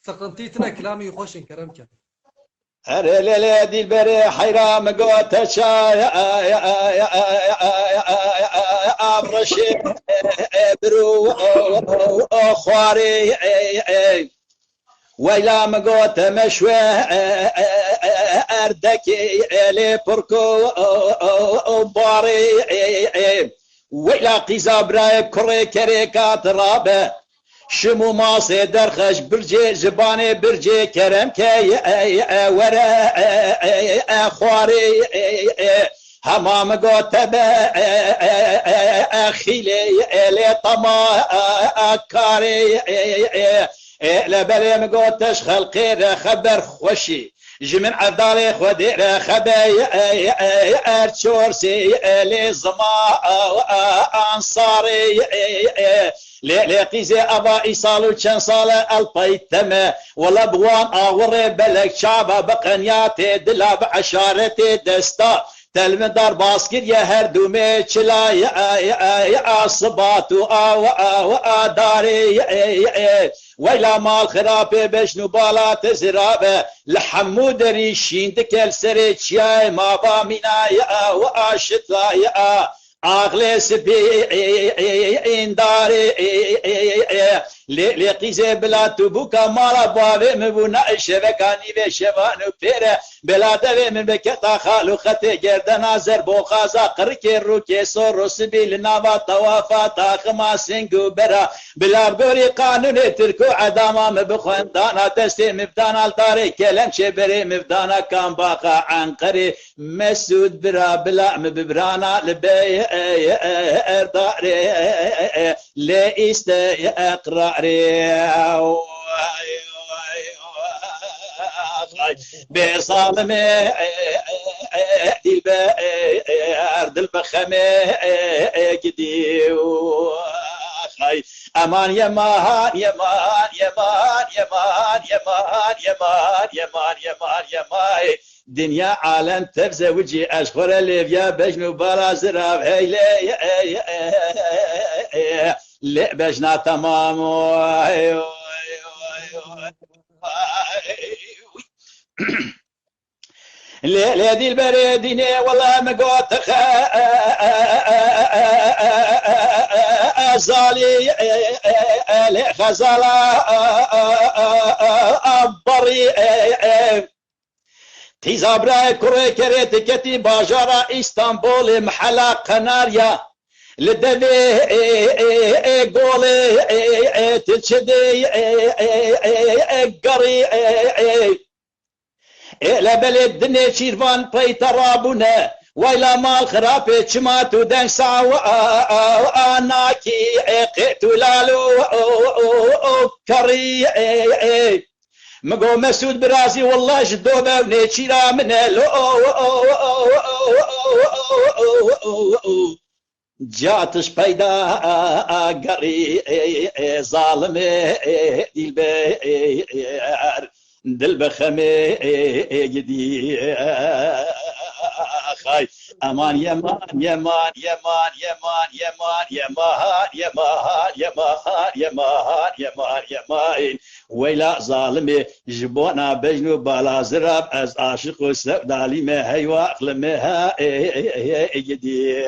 سقنتيتنا كلامي خوشن كرم كان أري ليلي دي البري حيرام قوت شاي أبرشي برو خواري ويلا مقوت مشوي أردكي لي بركو باري ويلا قيزا براي كري كريكات رابه شمو ماسي درخش برجي زباني برجي كرم كي ورا خواري همام قوتب خيلي لي طما كاري لبلي مقوتش خلقي خبر خوشي جمن عدالي خودي خبي ارشورسي لي زما انصاري لقيزي أبا إيصالو كان صالة البيتمة ولا بوان آوري بلك شعبا بقنياتي دلا بعشارتي دستا تلمدار باسكر يا هردومي چلا يا صباتو آو داري ويلا مال خرابي بشنو بالا تزرابه لحمود ريشين دكال سري شاي ما بامينا يا واشتا يا أغلى سبي إنداري لقيزة بلا تبوكا مالا بابي مبونا الشبكاني بشبانو بيرا بلا دوي من بكتا خالو خطي جردنا زربو خازا قركي روكي صورو سبي لنابا توافا تاخما سنگو برا بلا بغوري قانون تركو عداما مبخوان دانا تستي مبدانا الداري كلم شبري مبدانا كان باقا عنقري مسود برا بلا مببرانا لبي ارداري ليست اقراري بصالمي البارد البخمي قديو امان يمان يمان يمان يمان يمان يمان يمان يمان يمان دنيا عالم تفزه وجي اشخر ليبيا بجنو بالا زراب هيلي لا بجنا تمام لا دي البريديني والله مقوت زالي خزالا بري تيزابرا كوري كريت كتي باجارا اسطنبول محلا قناريا لدبي قولي تشدي قري لبلد دنيا شيرفان بيترابونا ويلا مال خرافي شماتو دن ساو اناكي قتلالو كري مقو مسود براسي والله جدوبة ونيشيرا من جاتش پیدا قري ظالمي دل بخمي جدي خاي امان يمان يمان يمان يمان يمان يمان يمان يمان يمان يمان يمان ويلا ظالمي جبونا بجنو بالا زراب از عاشق و سبدالي ما هيوا اقلمها جدي